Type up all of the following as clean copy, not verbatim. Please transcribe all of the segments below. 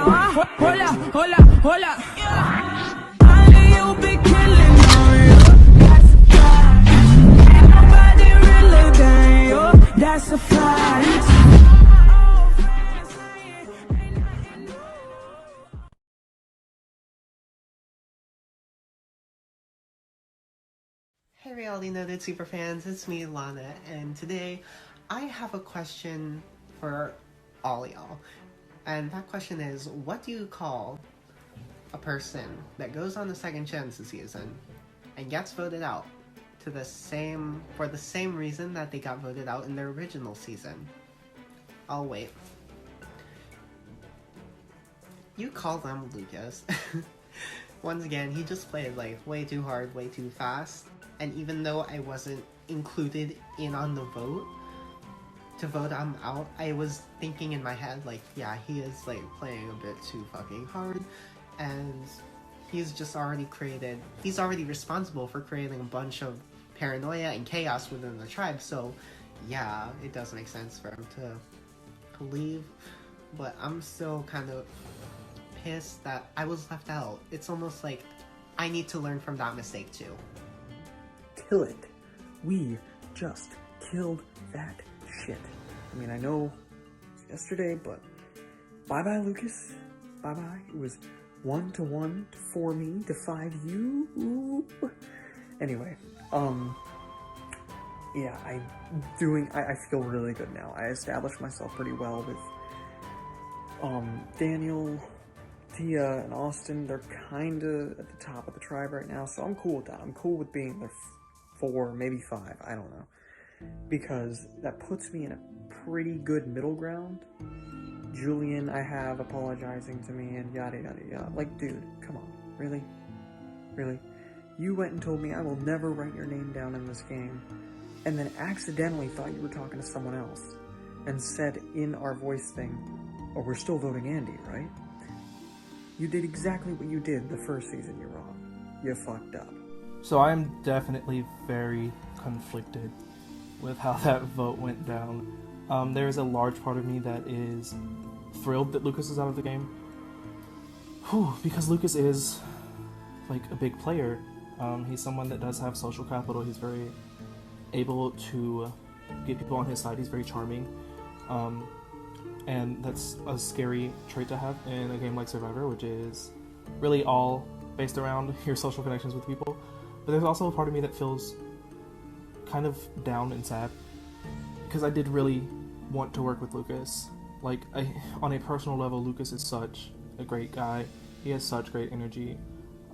Hola. Only you be killing on you. That's a fact. Ain't nobody really than you. That's a fact. Hey Realitynoted superfans, it's me, Lana, and today I have a question for all y'all. And that question is, what do you call a person that goes on the second chance season and gets voted out for the same reason that they got voted out in their original season? I'll wait. You call them Lucas. Once again, he just played like way too hard, way too fast. And even though I wasn't included in on the vote to vote him out, I was thinking in my head like, yeah, he is like playing a bit too fucking hard, and he's already responsible for creating a bunch of paranoia and chaos within the tribe. So yeah, it does make sense for him to leave, but I'm still kind of pissed that I was left out. It's almost like I need to learn from that mistake too. Kill it. We just killed that shit. I mean, I know it's yesterday, but bye-bye, Lucas. Bye-bye. It was 1-1 for me to 5 you. Ooh. Anyway, yeah, I feel really good now. I established myself pretty well with Daniel, Tia, and Austin. They're kind of at the top of the tribe right now, so I'm cool with that. I'm cool with being their 4, maybe 5, I don't know, because that puts me in a pretty good middle ground. Julian, I have apologizing to me and yada yada yada. Like, dude, come on, really? You went and told me I will never write your name down in this game, and then accidentally thought you were talking to someone else, and said in our voice thing, oh, we're still voting Andy, right? You did exactly what you did the first season, you're wrong. You fucked up. So I'm definitely very conflicted with how that vote went down. There is a large part of me that is thrilled that Lucas is out of the game. Because Lucas is like a big player. He's someone that does have social capital. He's very able to get people on his side. He's very charming. And that's a scary trait to have in a game like Survivor, which is really all based around your social connections with people. But there's also a part of me that feels kind of down and sad, because I did really want to work with Lucas. Like, on a personal level, Lucas is such a great guy. He has such great energy.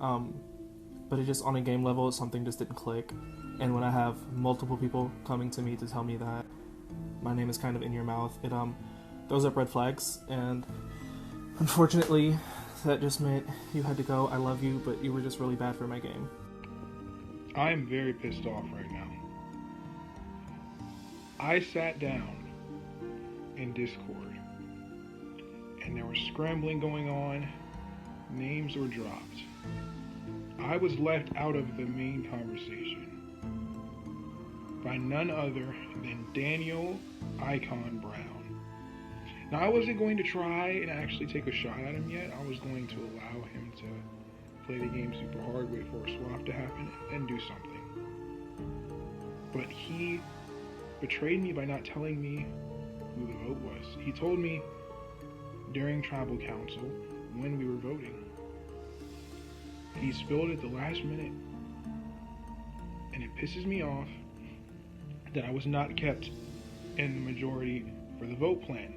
But it just, on a game level, something just didn't click. And when I have multiple people coming to me to tell me that my name is kind of in your mouth, it throws up red flags. And unfortunately, that just meant you had to go. I love you, but you were just really bad for my game. I'm very pissed off right now. I sat down in Discord, and there was scrambling going on. Names were dropped. I was left out of the main conversation by none other than Daniel Icon Brown. Now, I wasn't going to try and actually take a shot at him yet. I was going to allow him to play the game super hard, wait for a swap to happen, and do something. But he betrayed me by not telling me who the vote was. He told me during tribal council when we were voting. He spilled it the last minute, and it pisses me off that I was not kept in the majority for the vote plan.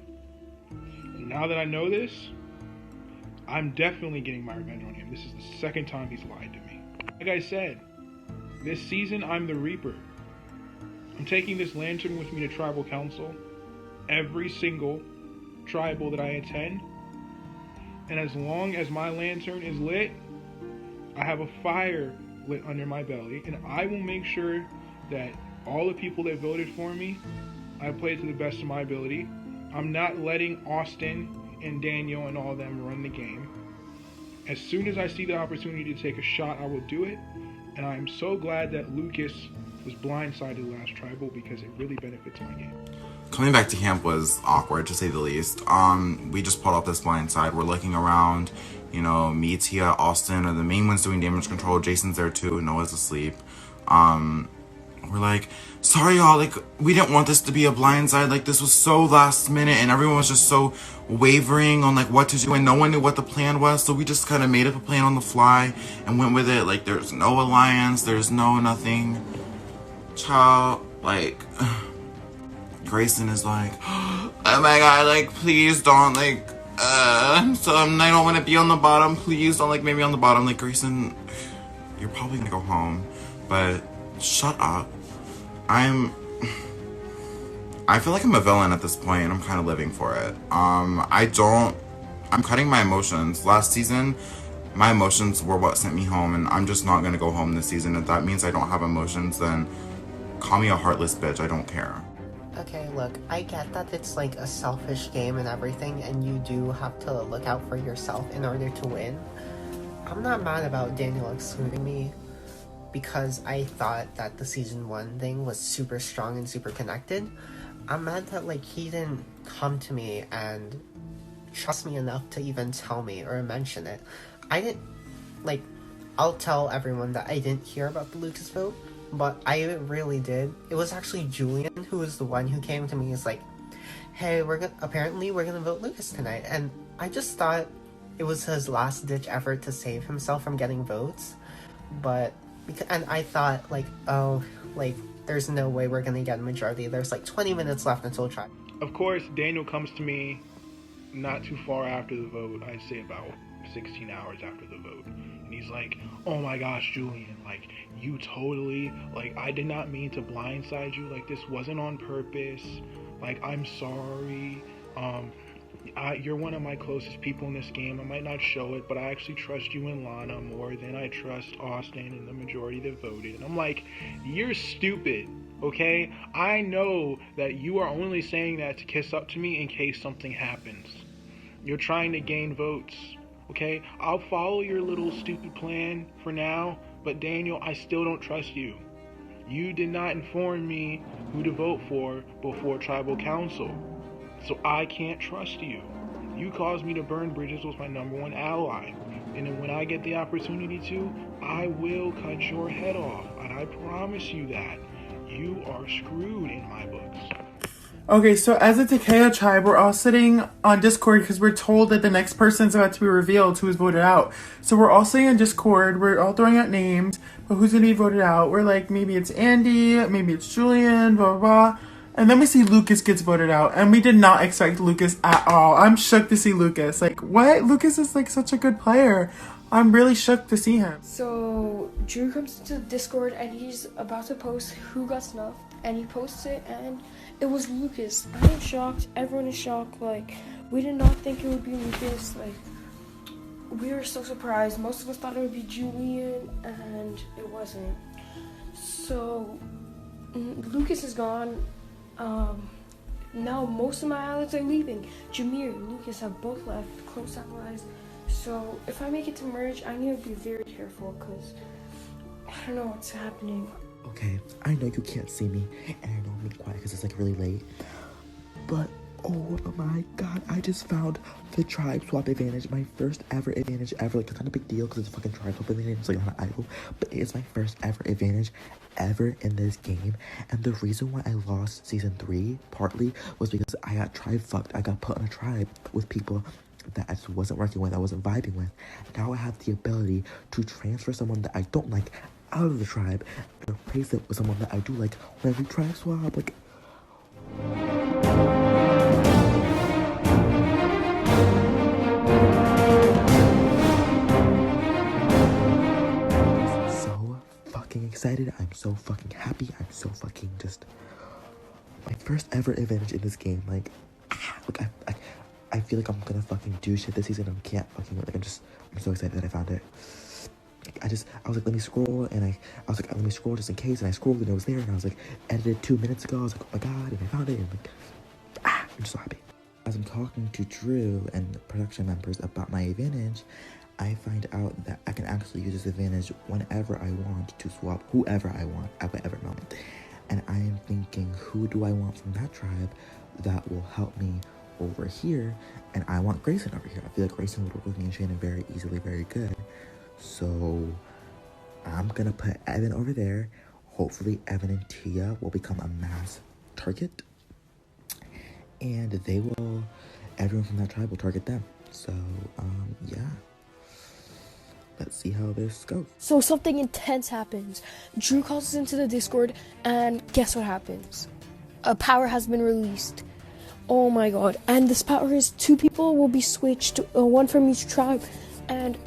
And now that I know this, I'm definitely getting my revenge on him. This is the second time he's lied to me. Like I said, this season I'm the Reaper. I'm taking this lantern with me to tribal council, every single tribal that I attend, and as long as my lantern is lit, I have a fire lit under my belly, and I will make sure that all the people that voted for me, I play to the best of my ability. I'm not letting Austin and Daniel and all of them run the game. As soon as I see the opportunity to take a shot, I will do it, and I'm so glad that Lucas was blindsided last tribal, because it really benefits my game. coming back to camp was awkward, to say the least. We just pulled off this blind side. We're looking around, you know, me, Tia, Austin are the main ones doing damage control. Jason's there too. Noah's asleep. We're like, sorry y'all, like, we didn't want this to be a blind side. Like, this was so last minute and everyone was just so wavering on like what to do and no one knew what the plan was. So we just kind of made up a plan on the fly and went with it. Like, there's no alliance, there's no nothing. Child, like, Grayson is like, oh my god, like, please don't, like, I don't want to be on the bottom. Please don't, like, make me on the bottom. Like, Grayson, you're probably gonna go home, but shut up. I feel like I'm a villain at this point and I'm kind of living for it. I'm cutting my emotions. Last season, my emotions were what sent me home and I'm just not gonna go home this season. If that means I don't have emotions, then call me a heartless bitch, I don't care. Okay, look, I get that it's like a selfish game and everything, and you do have to look out for yourself in order to win. I'm not mad about Daniel excluding me because I thought that the season 1 thing was super strong and super connected. I'm mad that, like, he didn't come to me and trust me enough to even tell me or mention it. I didn't, like, I'll tell everyone that I didn't hear about the Lucas vote, but I really did. It was actually Julian who was the one who came to me and was like, hey, apparently we're gonna vote Lucas tonight. And I just thought it was his last ditch effort to save himself from getting votes. And I thought, like, oh, like, there's no way we're gonna get a majority. There's like 20 minutes left until trial. Of course, Daniel comes to me not too far after the vote. I'd say about 16 hours after the vote. And he's like, oh my gosh, Julian, like, you totally, like, I did not mean to blindside you. Like, this wasn't on purpose. Like, I'm sorry. You're one of my closest people in this game. I might not show it, but I actually trust you and Lana more than I trust Austin and the majority that voted. And I'm like, you're stupid, okay? I know that you are only saying that to kiss up to me in case something happens. You're trying to gain votes, okay? I'll follow your little stupid plan for now, but Daniel, I still don't trust you. You did not inform me who to vote for before Tribal Council. So I can't trust you. You caused me to burn bridges with my #1 ally. And then when I get the opportunity to, I will cut your head off. And I promise you that. You are screwed in my books. Okay, so as a Takeo tribe, we're all sitting on Discord because we're told that the next person's about to be revealed who was voted out. So we're all sitting on Discord, we're all throwing out names, but who's going to be voted out? We're like, maybe it's Andy, maybe it's Julian, blah, blah, blah. And then we see Lucas gets voted out, and we did not expect Lucas at all. I'm shook to see Lucas. Like, what? Lucas is, like, such a good player. I'm really shook to see him. So, Drew comes to Discord, and he's about to post who got snuffed, and he posts it, and it was Lucas. I am shocked. Everyone is shocked. Like, we did not think it would be Lucas. Like, we were so surprised. Most of us thought it would be Julian, and it wasn't. So, Lucas is gone. Now most of my allies are leaving. Jameer, Lucas have both left, close allies. So if I make it to merge, I need to be very careful because I don't know what's happening. Okay, I know you can't see me, and I know I'm being quiet because it's like really late. But oh my god, I just found the tribe swap advantage, my first ever advantage ever. Like, it's not a big deal because it's a fucking tribe swap advantage, it's like not an idol, but it is my first ever advantage ever in this game. And the reason why I lost season 3 partly was because I got tribe fucked. I got put on a tribe with people that I just wasn't working with, I wasn't vibing with. Now I have the ability to transfer someone that I don't like out of the tribe and replace it with someone that I do like when we tribe swap. Like, excited, I'm so fucking happy, I'm so fucking just my first ever advantage in this game. Like I feel like I'm gonna fucking do shit this season. I can't fucking, like, I'm so excited that I found it. I was like, let me scroll, and I was like, let me scroll just in case, and I scrolled and it was there, and I was like, edited 2 minutes ago. I was like, oh my god, and I found it, and like, I'm just so happy. As I'm talking to Drew and the production members about my advantage, I find out that I can actually use this advantage whenever I want to swap whoever I want at whatever moment. And I am thinking, who do I want from that tribe that will help me over here. And I want Grayson over here. I feel like Grayson would work with me and Shannon very easily, very good. So I'm gonna put Evan over there. Hopefully Evan and Tia will become a mass target. And everyone from that tribe will target them. So, yeah. Let's see how this goes. So something intense happens. Drew calls us into the Discord, and guess what happens? A power has been released. Oh my god. And this power is 2 people will be switched, 1 from each tribe. And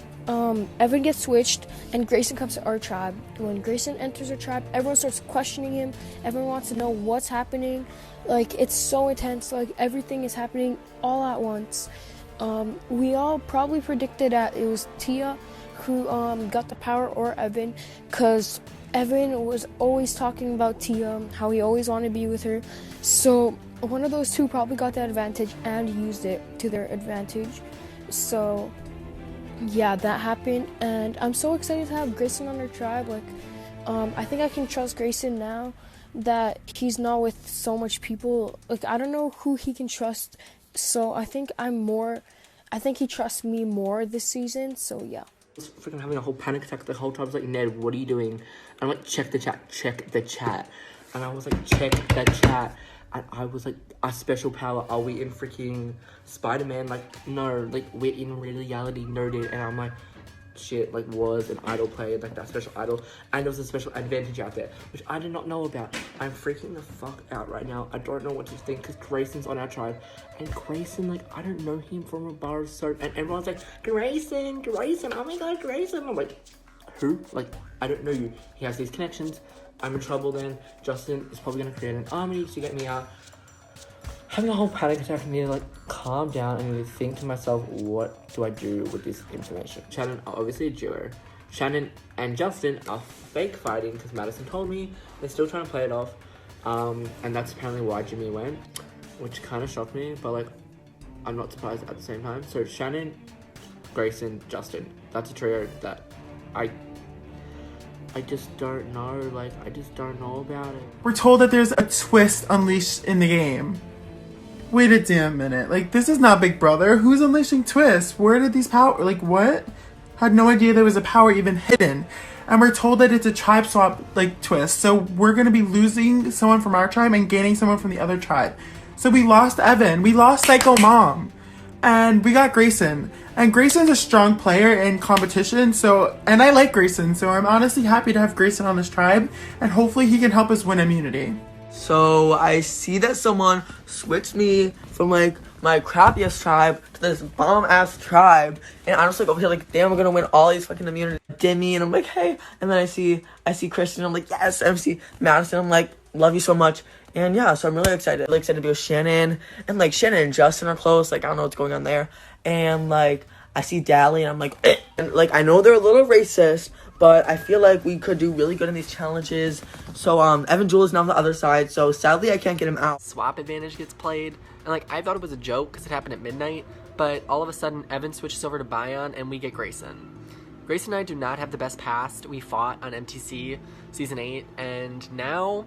Evan gets switched, and Grayson comes to our tribe. When Grayson enters our tribe, everyone starts questioning him. Everyone wants to know what's happening. Like, it's so intense. Like, everything is happening all at once. We all probably predicted that it was Tia who got the power, or Evan, because Evan was always talking about Tia, how he always wanted to be with her. So one of those 2 probably got that advantage and used it to their advantage. So yeah, that happened, and I'm so excited to have Grayson on our tribe. Like, I think I can trust Grayson now that he's not with so much people. Like, I don't know who he can trust, so I think he trusts me more this season. So yeah. I was freaking having a whole panic attack. The whole time I was like, Ned, what are you doing? And I'm like, check the chat. And I was like, check the chat. And I was like, a special power, are we in freaking Spider-Man? Like, no, like, we're in Realitynoted. And I'm like, shit, like, was an idol player, like that special idol. And there was a special advantage out there, which I did not know about. I'm freaking the fuck out right now. I don't know what to think, because Grayson's on our tribe. And Grayson, like, I don't know him from a bar of soap. And everyone's like, Grayson, oh my god, Grayson. I'm like, who? Like, I don't know you. He has these connections. I'm in trouble then. Justin is probably going to create an army to get me out. Having a whole panic attack, I need to like calm down and really think to myself, what do I do with this information? Shannon are obviously a duo. Shannon and Justin are fake fighting because Madison told me. They're still trying to play it off. And that's apparently why Jimmy went, which kind of shocked me, but like, I'm not surprised at the same time. So Shannon, Grayson, Justin. That's a trio that I just don't know. Like, I just don't know about it. We're told that there's a twist unleashed in the game. Wait a damn minute. Like, this is not Big Brother. Who's unleashing twists? Where did these power... Like, what? Had no idea there was a power even hidden. And we're told that it's a tribe swap, like, twist. So we're going to be losing someone from our tribe and gaining someone from the other tribe. So we lost Evan. We lost Psycho Mom. And we got Grayson. And Grayson's a strong player in competition, and I like Grayson, so I'm honestly happy to have Grayson on this tribe, and hopefully he can help us win immunity. So I see that someone switched me from like my crappiest tribe to this bomb-ass tribe, and I'm just like over here like, damn, we're gonna win all these fucking immunity. Demi, and I'm like, hey, and then I see Christian, I'm like, yes, MC Madison, I'm like, love you so much. And yeah, so I'm really excited. Really excited to be with Shannon. And like Shannon and Justin are close. Like, I don't know what's going on there. And like I see Dally and I'm like, eh. And like I know they're a little racist, but I feel like we could do really good in these challenges. So Evan Jewell is now on the other side. So sadly I can't get him out. Swap advantage gets played. And like I thought it was a joke because it happened at midnight. But all of a sudden Evan switches over to Bion and we get Grayson. Grayson and I do not have the best past. We fought on MTC Season 8 and now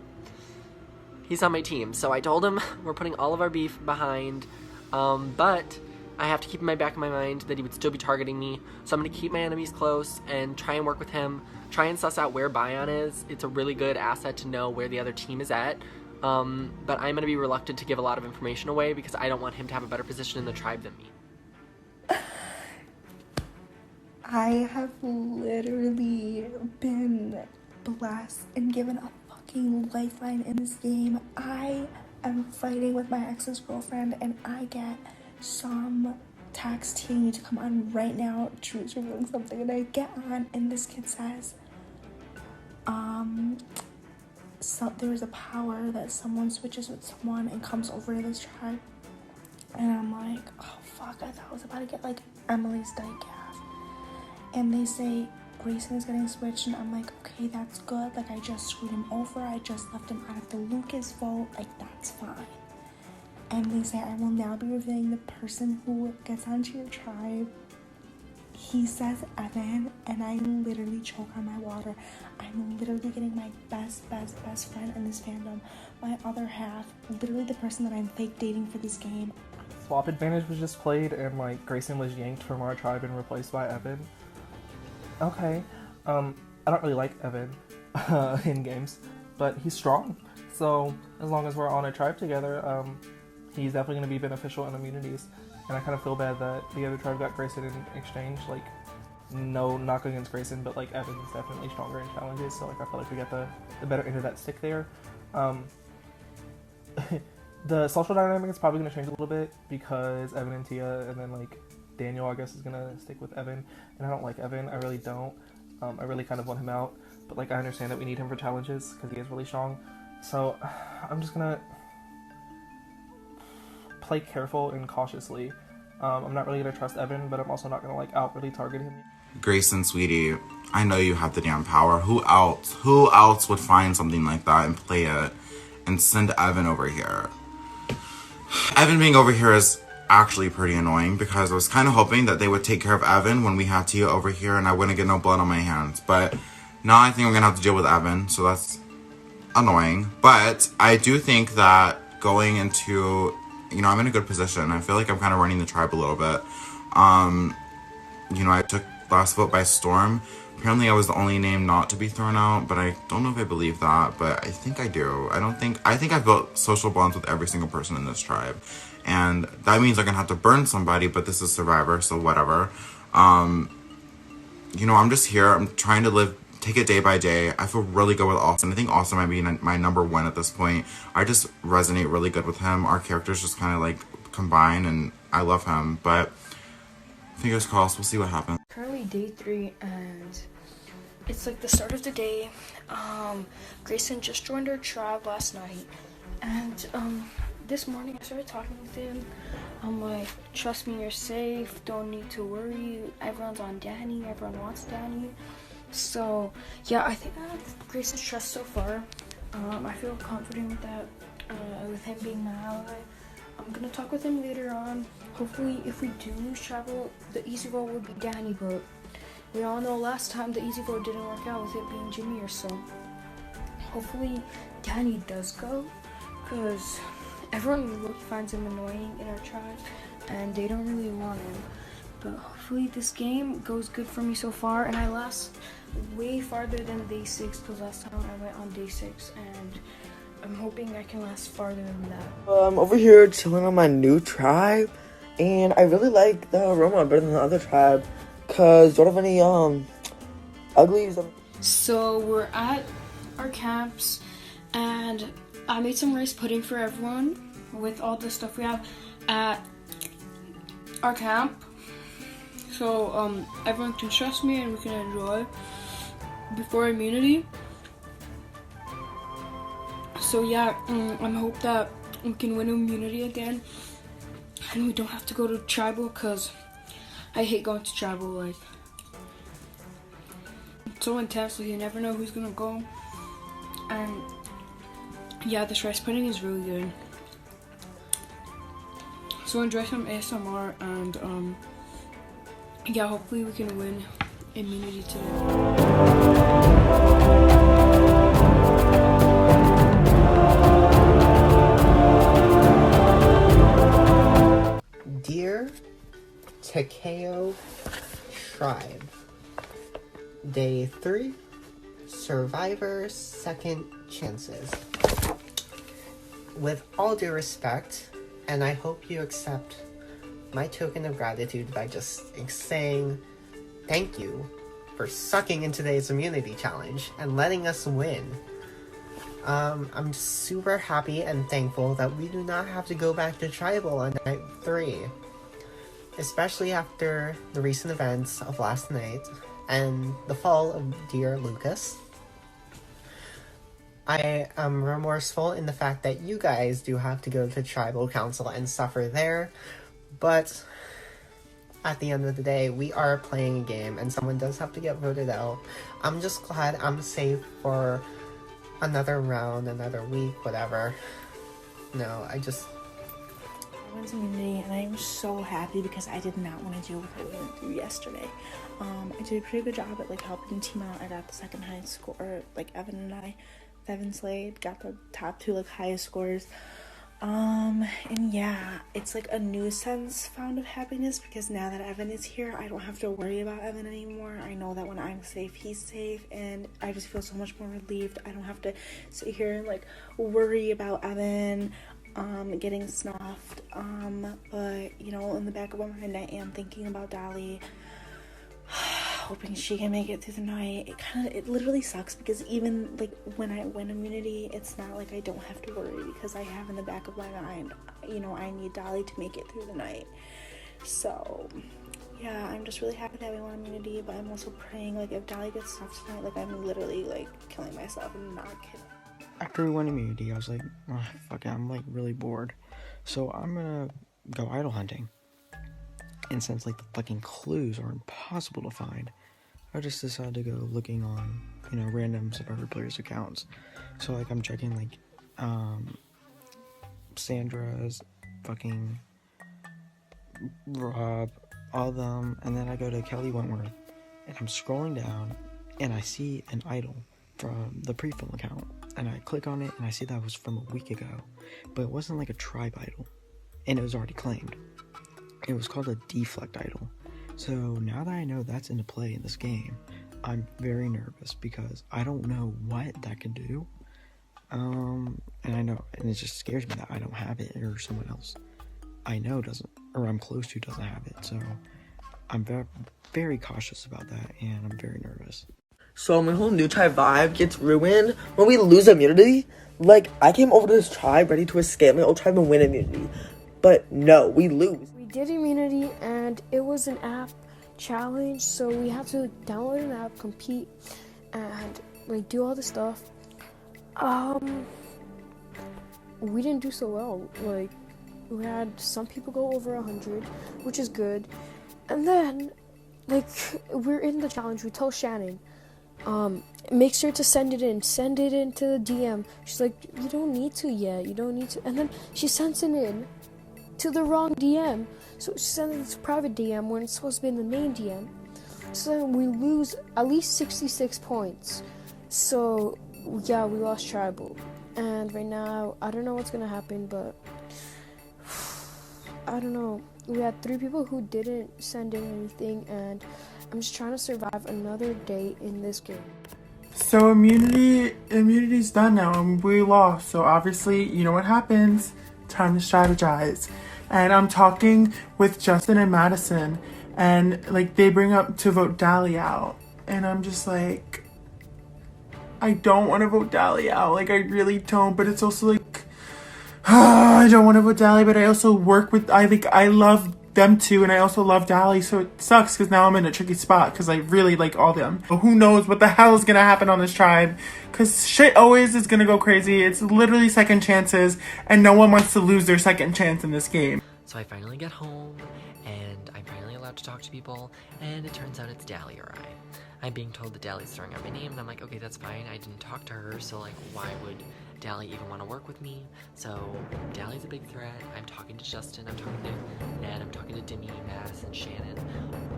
he's on my team. So I told him we're putting all of our beef behind, but I have to keep in my back of my mind that he would still be targeting me. So I'm going to keep my enemies close and try and work with him, try and suss out where Bion is. It's a really good asset to know where the other team is at, but I'm going to be reluctant to give a lot of information away because I don't want him to have a better position in the tribe than me. I have literally been blessed and given a fucking lifeline in this game. I am fighting with my ex's girlfriend and I get some text telling me to come on right now. Drew's revealing something and I get on and this kid says, so there's a power that someone switches with someone and comes over to this tribe. And I'm like, oh fuck, I thought I was about to get like Emily's diecast. And they say Grayson is getting switched and I'm like, okay, that's good. Like I just screwed him over. I just left him out of the Lucas vote. Like that's fine. And they say I will now be revealing the person who gets onto your tribe. he says Evan, and I literally choke on my water. I'm literally getting my best friend in this fandom. My other half, literally the person that I'm fake dating for this game. Swap Advantage was just played, and like Grayson was yanked from our tribe and replaced by Evan. Okay, I don't really like Evan in games, but he's strong. So as long as we're on a tribe together, he's definitely going to be beneficial in immunities. And I kind of feel bad that the other tribe got Grayson in exchange. Like, no knock against Grayson, but like Evan's definitely stronger in challenges. So like I feel like we got the better end of that stick there. The social dynamic is probably going to change a little bit because Evan and Tia, and then like Daniel, I guess, is going to stick with Evan. And I don't like Evan. I really don't. I really kind of want him out. But like I understand that we need him for challenges because he is really strong. So I'm just going to play careful and cautiously. I'm not really going to trust Evan, but I'm also not going to like outwardly target him. Grayson, sweetie, I know you have the damn power. Who else would find something like that and play it and send Evan over here? Evan being over here is actually pretty annoying because I was kind of hoping that they would take care of Evan when we had Tia over here and I wouldn't get no blood on my hands. But now I think I'm going to have to deal with Evan, so that's annoying. But I do think that going into, you know, I'm in a good position. I feel like I'm kind of running the tribe a little bit. You know, I took last vote by storm. Apparently I was the only name not to be thrown out, but I don't know if I believe that, but I think I do. I think I've built social bonds with every single person in this tribe. And that means I'm gonna have to burn somebody, but this is Survivor, so whatever. You know, I'm just here. I'm trying to take it day by day. I feel really good with Austin. I think Austin might be my number one at this point. I just resonate really good with him. Our characters just kind of like combine, and I love him. But fingers crossed, we'll see what happens. Currently day 3, and it's like the start of the day. Grayson just joined our tribe last night, and this morning I started talking with him. I'm like, trust me, you're safe, don't need to worry, everyone's on Danny, everyone wants Danny. So yeah, I think I have Grayson's trust so far. I feel confident with that, with him being my ally. I'm gonna talk with him later on. Hopefully, if we do lose travel, the easy vote would be Danny, but we all know last time the easy vote didn't work out with it being Jameer, so hopefully Danny does go, because everyone really finds him annoying in our tribe, and they don't really want him. But hopefully this game goes good for me so far, and I last way farther than day 6, because last time I went on day 6, and I'm hoping I can last farther than that. I'm over here chilling on my new tribe, and I really like the aroma better than the other tribe, because don't have any uglies. So we're at our camps, and I made some rice pudding for everyone with all the stuff we have at our camp. So everyone can trust me and we can enjoy before immunity. So yeah, I hope that we can win immunity again and we don't have to go to tribal, because I hate going to tribal. Like, it's so intense, so you never know who's gonna go. And yeah, this rice pudding is really good. So enjoy some ASMR, and yeah, hopefully we can win immunity today. Dear Takeo Tribe, Day 3, Survivor Second Chances. With all due respect, and I hope you accept my token of gratitude by just saying thank you for sucking in today's immunity challenge and letting us win. I'm super happy and thankful that we do not have to go back to tribal on night 3. Especially after the recent events of last night and the fall of dear Lucas. I am remorseful in the fact that you guys do have to go to tribal council and suffer there, but at the end of the day, we are playing a game and someone does have to get voted out. I'm just glad I'm safe for another round, another week, whatever. No, went to Unity and I was so happy because I did not want to deal with what we went through yesterday. I did a pretty good job at like helping the team out. I got the second highest score, like Evan Slade got the top 2 like highest scores. And yeah, it's like a new sense found of happiness because now that Evan is here, I don't have to worry about Evan anymore. I know that when I'm safe, he's safe, and I just feel so much more relieved. I don't have to sit here and like worry about Evan getting snuffed. But you know, in the back of my mind, I am thinking about Dolly, hoping she can make it through the night. It literally sucks because even like when I win immunity, it's not like I don't have to worry because I have in the back of my mind, you know, I need Dolly to make it through the night. So yeah, I'm just really happy that we won immunity, but I'm also praying like if Dolly gets stuff tonight, like I'm literally like killing myself and not kidding. After we won immunity, I was like, oh, fuck it, I'm like really bored. So I'm gonna go idol hunting. And since like the fucking clues are impossible to find, I just decided to go looking on, you know, random Survivor players' accounts. So like I'm checking like Sandra's, fucking Rob, all of them, and then I go to Kelly Wentworth, and I'm scrolling down, and I see an idol from the pre-film account, and I click on it, and I see that was from a week ago, but it wasn't like a tribe idol, and it was already claimed. It was called a deflect idol. So now that I know that's into play in this game, I'm very nervous because I don't know what that can do. And I know, and it just scares me that I don't have it or someone else I know doesn't, or I'm close to doesn't have it. So I'm very, very cautious about that, and I'm very nervous. So my whole new tribe vibe gets ruined when we lose immunity. Like, I came over to this tribe ready to escape my old tribe and win immunity. But no, we lose. We did immunity and it was an app challenge, so we had to download an app, compete, and like do all the stuff. We didn't do so well. Like, we had some people go over 100, which is good. And then, like, we're in the challenge. We tell Shannon, make sure to send it into the DM. She's like, you don't need to yet. You don't need to. And then she sends it in to the wrong DM. So she sends it to private DM when it's supposed to be in the main DM. So then we lose at least 66 points. So yeah, we lost tribal. And right now, I don't know what's gonna happen, but I don't know. We had 3 people who didn't send in anything, and I'm just trying to survive another day in this game. So immunity's done now, and we lost. So obviously, you know what happens. Time to strategize. And I'm talking with Justin and Madison, and like they bring up to vote Dally out, and I'm just like, I don't want to vote Dally out. Like, I really don't. But it's also like, I don't want to vote Dally, but I also work with, I love them too, and I also love Dally, so it sucks because now I'm in a tricky spot because I really like all them. But who knows what the hell is gonna happen on this tribe, because shit always is gonna go crazy. It's literally second chances, and no one wants to lose their second chance in this game. So I finally get home, and I'm finally allowed to talk to people, and it turns out it's Dally or I. I'm being told that Dally's throwing out my name, and I'm like, okay, that's fine. I didn't talk to her, so like, why would Dally even want to work with me? So Dally's a big threat. I'm talking to Justin, I'm talking to Ned, I'm talking to Demi, Madison, Shannon,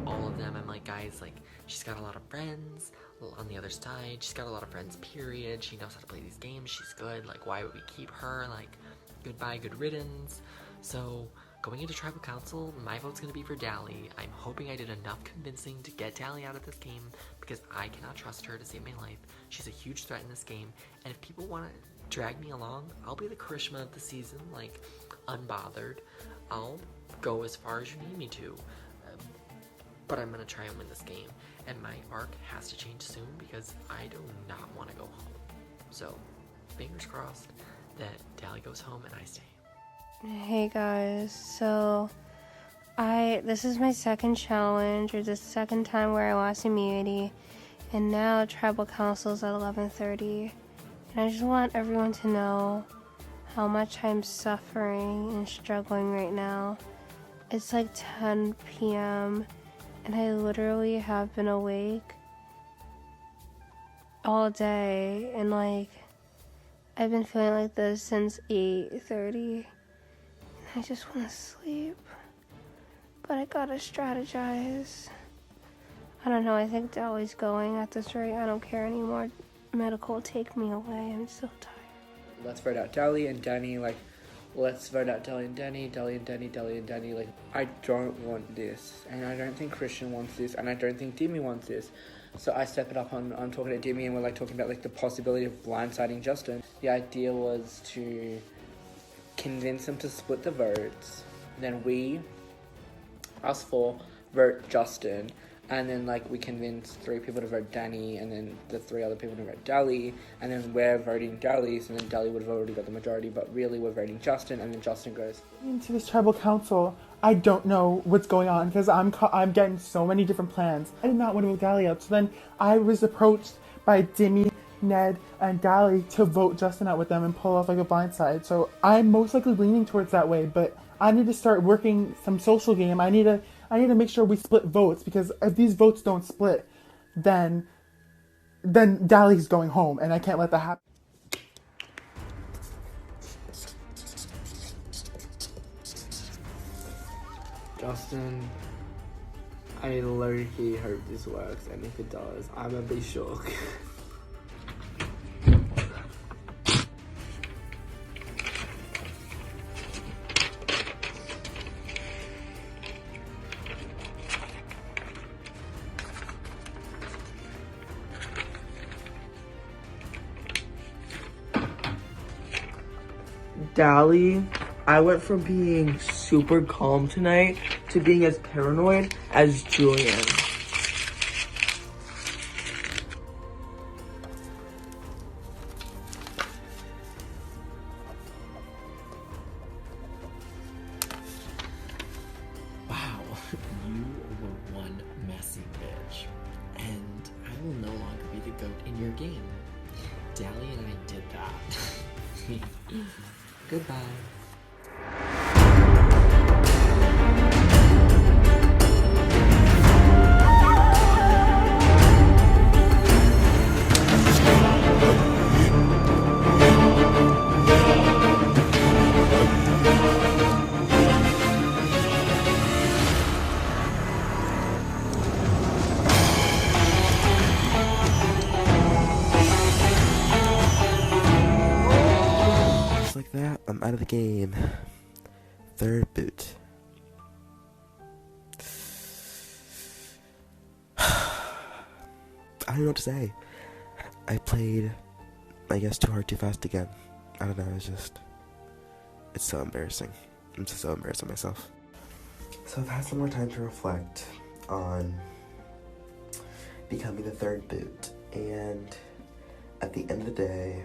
all of them. I'm like, guys, like, she's got a lot of friends on the other side. She's got a lot of friends, period. She knows how to play these games. She's good. Like, why would we keep her? Like, goodbye, good riddance. So going into tribal council, my vote's gonna be for Dally. I'm hoping I did enough convincing to get Dally out of this game because I cannot trust her to save my life. She's a huge threat in this game, and if people want to drag me along, I'll be the Karishma of the season, like, unbothered. I'll go as far as you need me to, but I'm gonna try and win this game, and my arc has to change soon because I do not want to go home. So, fingers crossed that Dally goes home and I stay. Hey guys, so this is my second challenge, or the second time where I lost immunity, and now tribal council's at 11:30, and I just want everyone to know how much I'm suffering and struggling right now. It's like 10 p.m. and I literally have been awake all day, and like I've been feeling like this since 8:30. I just want to sleep. But I gotta strategize. I don't know, I think Dolly's going at this rate. I don't care anymore. Medical, take me away. I'm so tired. Let's vote out Dolly and Danny, like, let's vote out Dolly and Danny, Dolly and Danny, Dolly and Danny. Like, I don't want this, and I don't think Christian wants this, and I don't think Demi wants this. So I step it up on talking to Demi, and we're like talking about like the possibility of blindsiding Justin. The idea was to convince him to split the votes. Then we, us four, vote Justin. And then, like, we convince 3 people to vote Danny, and then the 3 other people to vote Dolly, and then we're voting Dolly, so then Dolly would have already got the majority, but really we're voting Justin, and then Justin goes. Into this tribal council, I don't know what's going on, because I'm getting so many different plans. I did not want to vote Dolly out, so then I was approached by Demi, Ned, and Dolly to vote Justin out with them and pull off, like, a blindside. So I'm most likely leaning towards that way, but I need to start working some social game. I need to make sure we split votes, because if these votes don't split, then Dolly's going home, and I can't let that happen. Justin, I low-key hope this works, and if it does, I'm gonna be shook. Dolly, I went from being super calm tonight to being as paranoid as Julian. Wow, you were one messy bitch. And I will no longer be the goat in your game. Dally and I did that. Goodbye. Like that, I'm out of the game. 3rd boot. I don't know what to say. I played, I guess, too hard, too fast again. I don't know, it's so embarrassing. I'm just so embarrassed of myself. So I've had some more time to reflect on becoming the 3rd boot, and at the end of the day,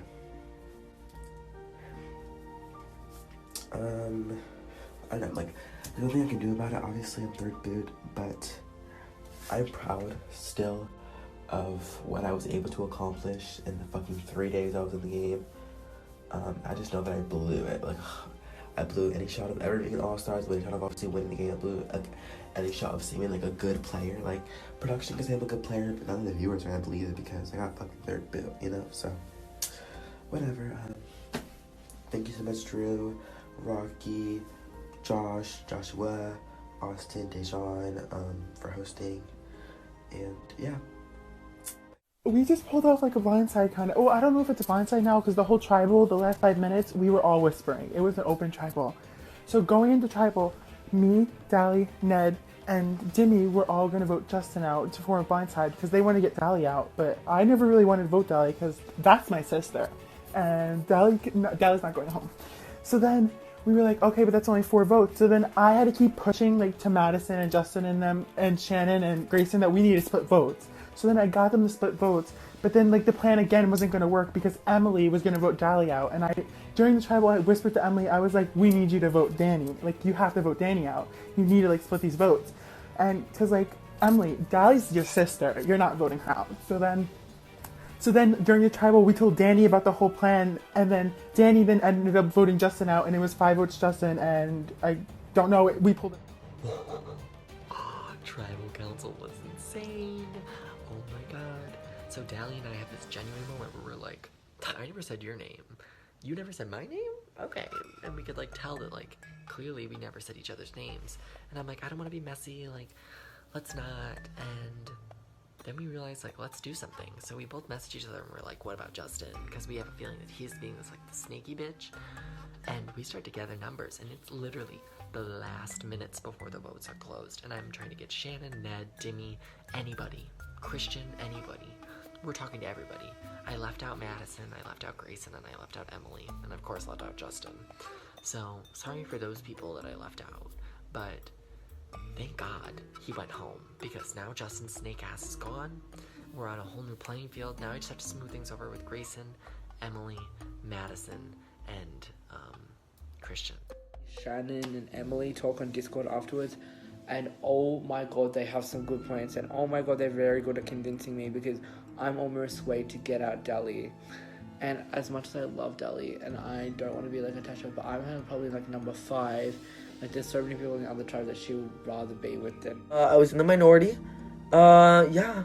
I don't know, like, there's nothing I can do about it. Obviously, I'm 3rd boot, but I'm proud still of what I was able to accomplish in the fucking 3 days I was in the game. I just know that I blew it. Like, I blew any shot of ever being an All-Stars, any shot of obviously winning the game. I blew any shot of seeming like a good player. Like, production can say I'm a good player, but none of the viewers are gonna believe it because I got fucking 3rd boot, you know? So, whatever. Thank you so much, Drew, Rocky, Josh, Joshua, Austin, Dejan, for hosting, and yeah. We just pulled off like a blindside kind of. Oh, I don't know if it's a blindside now because the whole tribal, the last 5 minutes, we were all whispering. It was an open tribal. So going into tribal, me, Dally, Ned, and Demi were all going to vote Justin out to form a blindside because they want to get Dally out. But I never really wanted to vote Dally because that's my sister. And Dally's not going home. So then we were like, okay, but that's only 4 votes. So then I had to keep pushing like to Madison and Justin and them and Shannon and Grayson that we need to split votes. So then I got them to split votes, but then like the plan again wasn't going to work because Emily was going to vote Dally out. And during the tribal, I whispered to Emily, I was like, we need you to vote Danny. Like, you have to vote Danny out. You need to like split these votes. And because like, Emily, Dally's your sister. You're not voting her out. So then during the tribal, we told Danny about the whole plan, and then Danny then ended up voting Justin out, and it was 5 votes Justin, and I don't know, we pulled it. Tribal council was insane. Oh my god. So Dally and I have this genuine moment where we're like, I never said your name. You never said my name? Okay. And we could like tell that like clearly we never said each other's names. And I'm like, I don't want to be messy, like, let's not. And then we realized, like, let's do something. So we both messaged each other and we're like, what about Justin? Because we have a feeling that he's being this, like, the snaky bitch. And we start to gather numbers, and it's literally the last minutes before the votes are closed. And I'm trying to get Shannon, Ned, Dimmy, anybody, Christian, anybody. We're talking to everybody. I left out Madison, I left out Grayson, and I left out Emily, and of course left out Justin. So, sorry for those people that I left out, but thank God he went home, because now Justin's snake ass is gone. We're on a whole new playing field. Now I just have to smooth things over with Grayson, Emily, Madison, and Christian. Shannon and Emily talk on Discord afterwards, and oh my god, they have some good points, and oh my god, they're very good at convincing me, because I'm almost swayed to get out Dali. And as much as I love Dali, and I don't want to be like attached to her, but I'm probably like number 5. Like, there's so many people in the other tribes that she would rather be with than. I was in the minority. Yeah.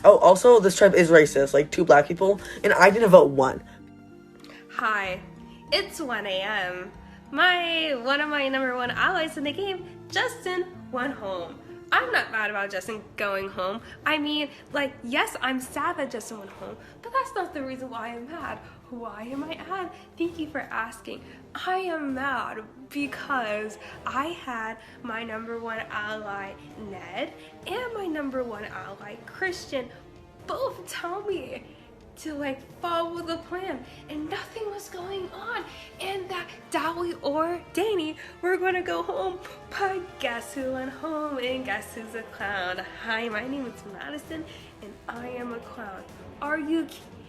Oh, also, this tribe is racist. Like, 2 black people, and I didn't vote 1. Hi, it's 1 a.m. One of my number 1 allies in the game, Justin, went home. I'm not mad about Justin going home. I mean, like, yes, I'm sad that Justin went home, but that's not the reason why I'm mad. Why am I mad? Thank you for asking. I am mad because I had my number 1 ally, Ned, and my number 1 ally, Christian, both tell me to, like, follow the plan, and nothing was going on, and that Dolly or Danny were gonna go home, but guess who went home, and guess who's a clown? Hi, my name is Madison, and I am a clown. Are you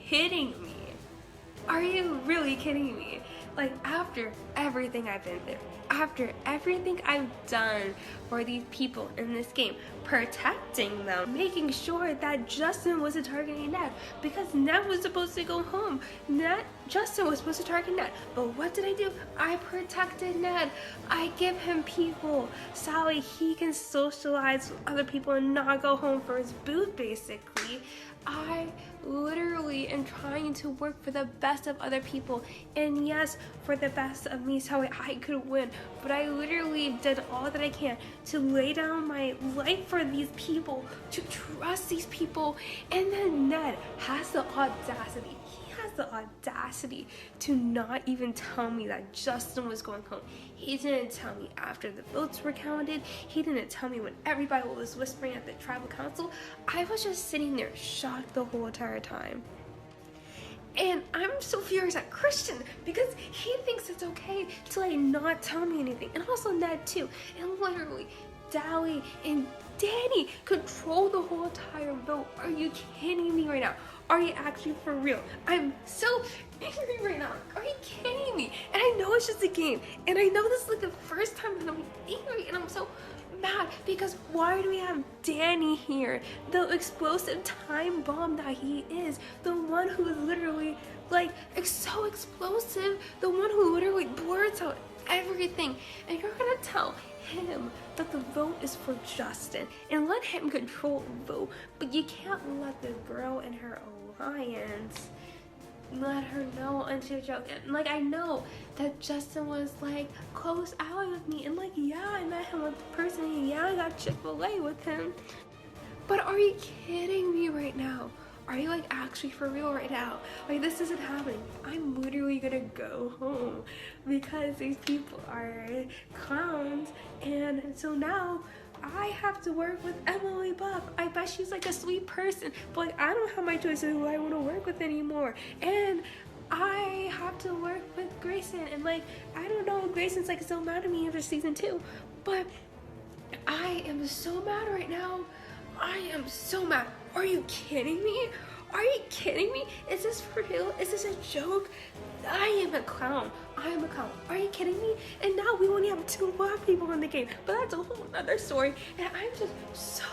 kidding me? Are you really kidding me? Like, after everything I've been through, after everything I've done for these people in this game, protecting them, making sure that Justin wasn't targeting Ned, because Ned was supposed to go home. Justin was supposed to target Ned, but what did I do? I protected Ned. I give him people so he can socialize with other people and not go home for his boot, basically. I literally am trying to work for the best of other people, and yes, for the best of me so I could win, but I literally did all that I can to lay down my life for these people, to trust these people, and then Ned has the audacity, the audacity to not even tell me that Justin was going home. He didn't tell me after the votes were counted. He didn't tell me when everybody was whispering at the tribal council. I was just sitting there shocked the whole entire time. And I'm so furious at Christian because he thinks it's okay to, like, not tell me anything. And also Ned too. And literally, Dally and Danny control the whole entire vote. Are you kidding me right now? Are you actually for real? I'm so angry right now. Are you kidding me? And I know it's just a game. And I know this is like the first time that I'm angry. And I'm so mad because why do we have Danny here? The explosive time bomb that he is. The one who is literally, like, so explosive. The one who literally blurts out everything. And you're gonna tell him that the vote is for Justin and let him control the vote, but you can't let the girl in her alliance let her know until you're joking. Like, I know that Justin was, like, close ally with me, and, like, yeah, I met him in person, and yeah, I got Chick-fil-A with him, but are you kidding me right now? Are you, like, actually for real right now? Like, this isn't happening. I'm literally gonna go home because these people are clowns, and so now I have to work with Emily Buck. I bet she's, like, a sweet person, but, like, I don't have my choice of who I want to work with anymore. And I have to work with Grayson, and, like, I don't know, Grayson's, like, so mad at me after season 2, but I am so mad right now. I am so mad. Are you kidding me? Are you kidding me? Is this for real? Is this a joke? I am a clown. I am a clown. Are you kidding me? And now we only have 2 black people in the game. But that's a whole other story. And I'm just so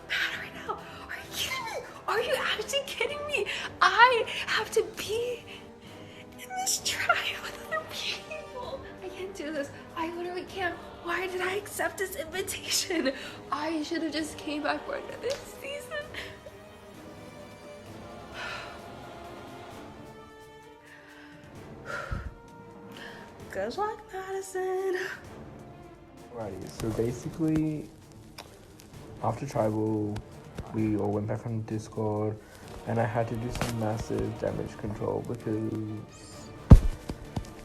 mad right now. Are you kidding me? Are you actually kidding me? I have to be in this trial with other people. I can't do this. I literally can't. Why did I accept this invitation? I should have just came back for another season. Good luck, Madison. Alrighty, so basically, after Tribal, we all went back on Discord, and I had to do some massive damage control because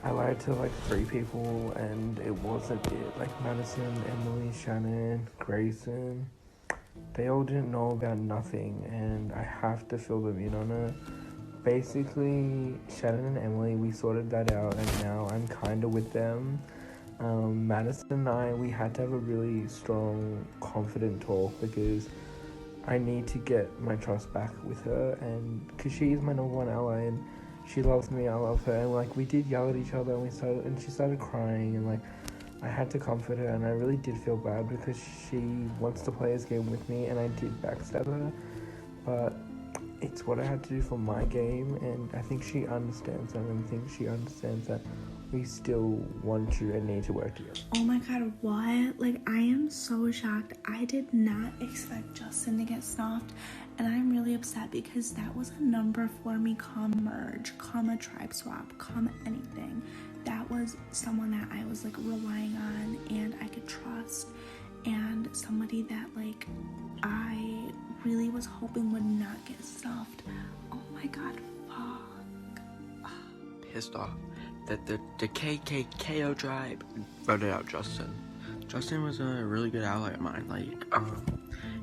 I lied to like 3 people, and it wasn't it. Like Madison, Emily, Shannon, Grayson, they all didn't know about nothing, and I have to fill them in on it. Basically, Shannon and Emily, we sorted that out, and now I'm kind of with them. Madison and I, we had to have a really strong, confident talk because I need to get my trust back with her, and because she's my #1 ally, and she loves me, I love her, and like we did yell at each other, and she started crying, and like I had to comfort her, and I really did feel bad because she wants to play this game with me, and I did backstab her, but it's what I had to do for my game, and I think she understands that, and I think she understands that we still want to and need to work together. Oh my god, what? Like, I am so shocked. I did not expect Justin to get snuffed, and I'm really upset because that was a number for me, merge, a tribe swap, anything. That was someone that I was like relying on and I could trust, and somebody that like I really was hoping would not get snuffed. Oh my god, fuck. Pissed off that the KKKO tribe voted out Justin. Justin was a really good ally of mine. Like,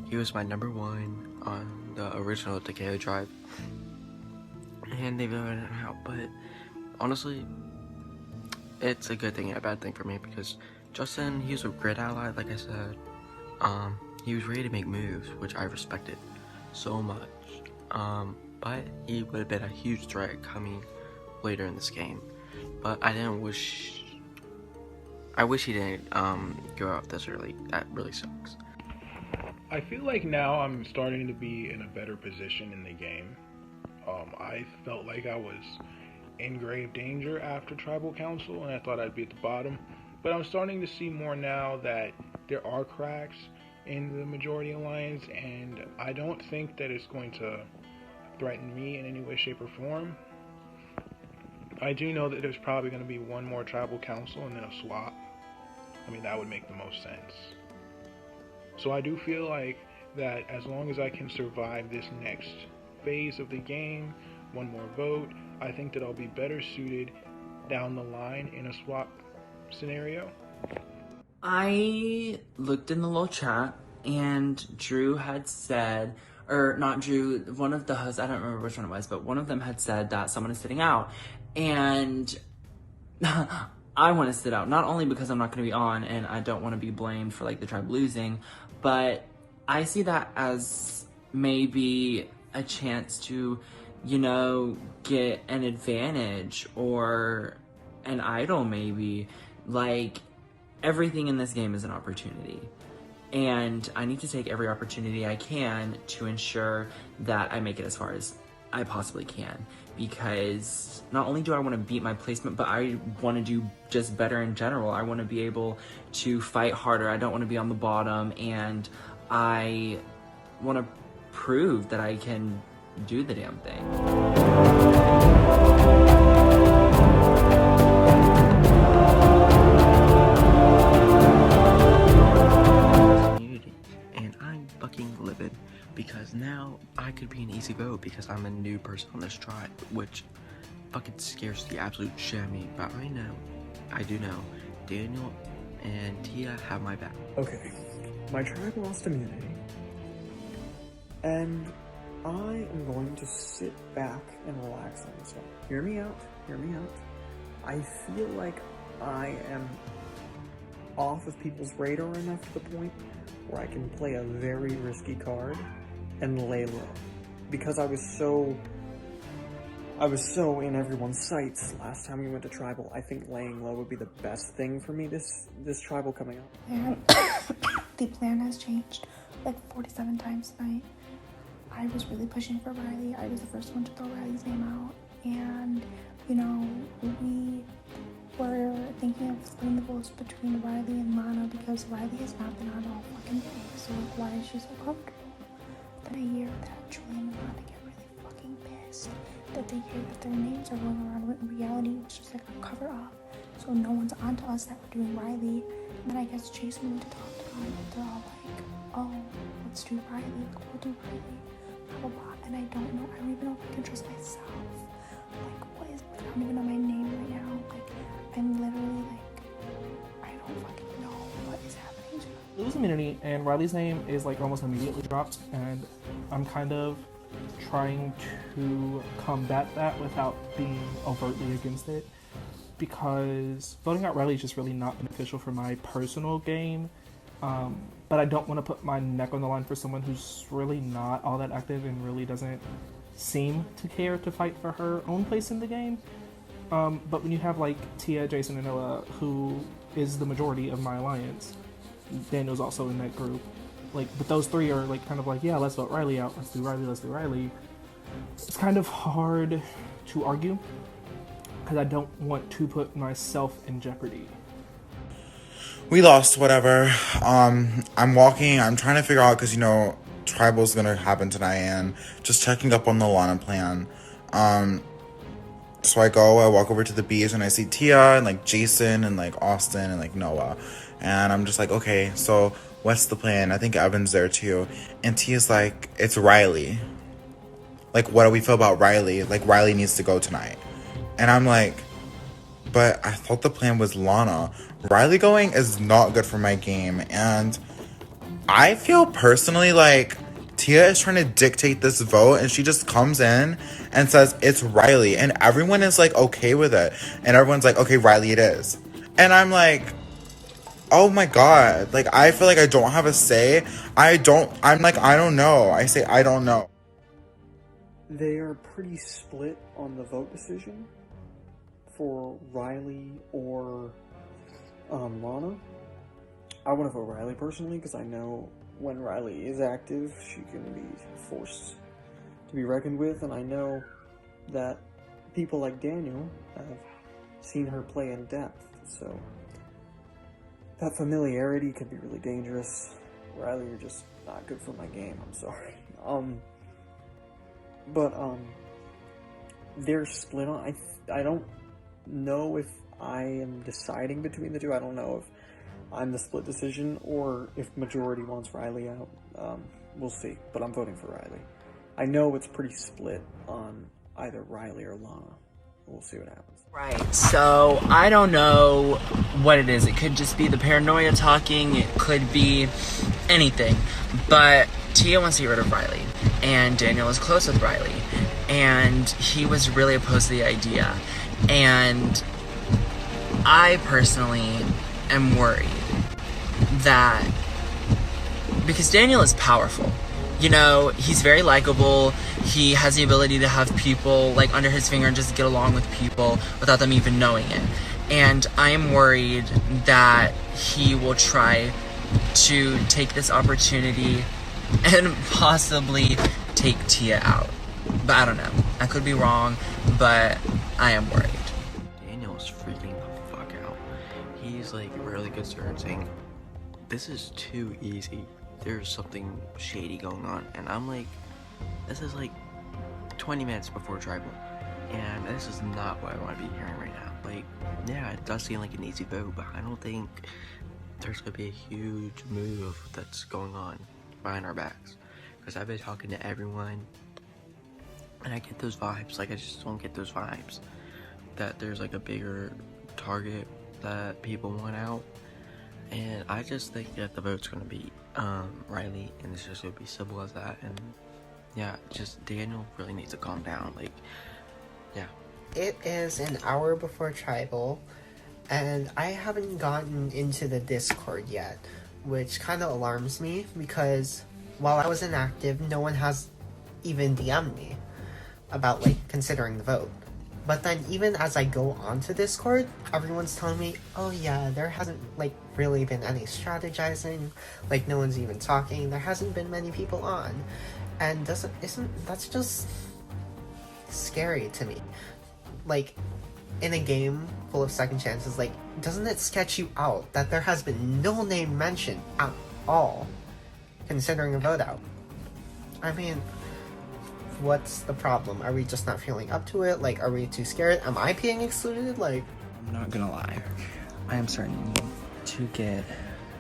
he was my #1 on the original KKO tribe, and they voted him out. But honestly, it's a good thing and a bad thing for me because Justin, he was a great ally. Like I said, he was ready to make moves, which I respected so much. But he would have been a huge threat coming later in this game. But I wish he didn't go out this early. That really sucks. I feel like now I'm starting to be in a better position in the game. I felt like I was in grave danger after Tribal Council, and I thought I'd be at the bottom. But I'm starting to see more now that there are cracks in the Majority Alliance, and I don't think that it's going to threaten me in any way, shape, or form. I do know that there's probably going to be one more Tribal Council and then a swap. I mean, that would make the most sense. So I do feel like that as long as I can survive this next phase of the game, one more vote, I think that I'll be better suited down the line in a swap scenario. I looked in the little chat and Drew had said, or not Drew, one of the hosts, I don't remember which one it was, but one of them had said that someone is sitting out. And I want to sit out, not only because I'm not going to be on and I don't want to be blamed for like the tribe losing, but I see that as maybe a chance to, you know, get an advantage or an idol maybe. Like, everything in this game is an opportunity. And I need to take every opportunity I can to ensure that I make it as far as I possibly can. Because not only do I want to beat my placement, but I want to do just better in general. I want to be able to fight harder. I don't want to be on the bottom. And I want to prove that I can do the damn thing. And I'm fucking livid because now I could be an easy vote because I'm a new person on this tribe, which fucking scares the absolute shit out of me. But I do know, Daniel and Tia have my back. Okay, my tribe lost immunity, and I am going to sit back and relax on this one. Hear me out, hear me out. I feel like I am off of people's radar enough to the point where I can play a very risky card and lay low. Because I was so in everyone's sights last time we went to Tribal, I think laying low would be the best thing for me this Tribal coming up. And the plan has changed like 47 times tonight. I was really pushing for Riley. I was the first one to throw Riley's name out. And, you know, we were thinking of splitting the votes between Riley and Lana because Riley has not been on all fucking day. So like, why is she so comfortable? Then I hear that Julian and Lana get really fucking pissed that they hear that their names are going around in reality, which is like a cover up. so no one's onto us that we're doing Riley. And then I guess Jason went to talk to them, and they're all like, oh, let's do Riley, we'll do Riley, blah, blah, blah. And I don't know, I don't even know if I can trust myself. Like, what is, I don't even know my name right now. Like, I'm literally like, I don't fucking know what is happening to me. Lose immunity, and Riley's name is like almost immediately dropped, and I'm kind of trying to combat that without being overtly against it, because voting out Riley is just really not beneficial for my personal game. But I don't want to put my neck on the line for someone who's really not all that active and really doesn't seem to care to fight for her own place in the game. But when you have like Tia, Jason, and Noah, who is the majority of my alliance, Daniel's also in that group. Like, but those three are like kind of like, yeah, let's vote Riley out. Let's do Riley. Let's do Riley. It's kind of hard to argue because I don't want to put myself in jeopardy. We lost, whatever. I'm walking, I'm trying to figure out, because, Tribal's gonna happen tonight, and just checking up on the Lana plan. So I walk over to the beach, and I see Tia, and, like, Jason, and, like, Austin, and, like, Noah. And I'm just like, okay, so what's the plan? I think Evan's there, too. And Tia's like, it's Riley. Like, what do we feel about Riley? Like, Riley needs to go tonight. And I'm like, but I thought the plan was Lana. Riley going is not good for my game, and I feel personally like Tia is trying to dictate this vote, and she just comes in and says it's Riley, and everyone is like okay with it, and everyone's like, okay, Riley it is. And I'm like, oh my god, like I feel like I don't have a say. I'm like, I don't know. I say I don't know. They are pretty split on the vote decision for Riley or Lana. I want to vote Riley personally because I know when Riley is active, she can be forced to be reckoned with, and I know that people like Daniel have seen her play in depth, so that familiarity could be really dangerous. Riley, you're just not good for my game, I'm sorry. They're split on, I don't know if I am deciding between the two. I don't know if I'm the split decision or if majority wants Riley out. We'll see, but I'm voting for Riley. I know it's pretty split on either Riley or Lana. We'll see what happens. Right, so I don't know what it is. It could just be the paranoia talking. It could be anything. But Tia wants to get rid of Riley, and Daniel is close with Riley, and he was really opposed to the idea. And I personally am worried that, because Daniel is powerful, he's very likable, he has the ability to have people like under his finger and just get along with people without them even knowing it. And I am worried that he will try to take this opportunity and possibly take Tia out. But I don't know. I could be wrong, but I am worried. Daniel's freaking the fuck out. He's like really concerned, saying, this is too easy. There's something shady going on. And I'm like, this is like 20 minutes before tribal. And this is not what I want to be hearing right now. Like, yeah, it does seem like an easy vote, but I don't think there's going to be a huge move that's going on behind our backs. Because I've been talking to everyone, and I get those vibes. Like, I just don't get those vibes that there's like a bigger target that people want out. And I just think that the vote's going to be Riley, and it's just going to be simple as that. And yeah, just Daniel really needs to calm down. Like, yeah. It is an hour before tribal, and I haven't gotten into the Discord yet, which kind of alarms me because while I was inactive, no one has even DM'd me about considering the vote. But then even as I go onto Discord, everyone's telling me, oh yeah, there hasn't really been any strategizing, no one's even talking, there hasn't been many people on. And that's just scary to me. In a game full of second chances, doesn't it sketch you out that there has been no name mentioned at all considering a vote out? I mean, what's the problem? Are we just not feeling up to it? Are we too scared? Am I being excluded? I'm not gonna lie. I am starting to get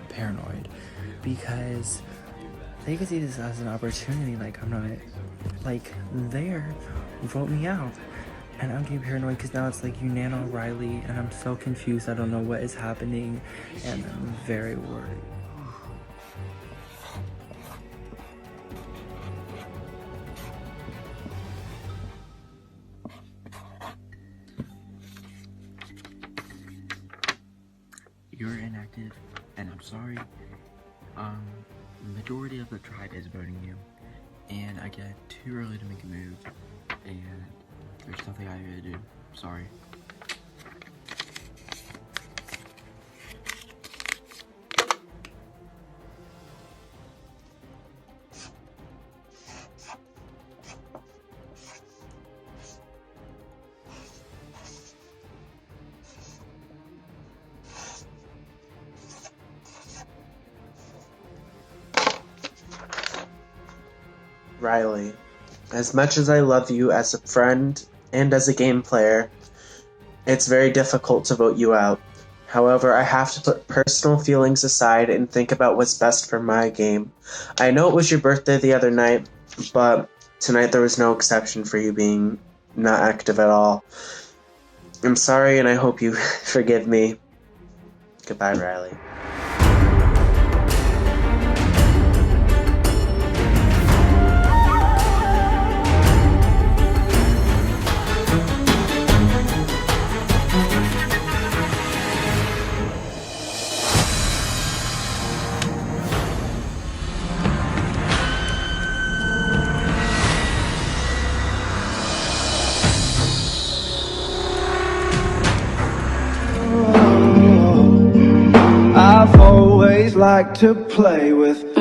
paranoid because they could see this as an opportunity. Like, I'm not, like, there. Vote me out. And I'm getting paranoid because now it's like you, Nana, Riley, and I'm so confused. I don't know what is happening, and I'm very worried. You're inactive, and I'm sorry. Majority of the tribe is voting you, and I get too early to make a move, and there's nothing I can do. Sorry. Riley, as much as I love you as a friend and as a game player, it's very difficult to vote you out. However, I have to put personal feelings aside and think about what's best for my game. I know it was your birthday the other night, but tonight there was no exception for you being not active at all. I'm sorry, and I hope you forgive me. Goodbye, Riley. I've always liked to play with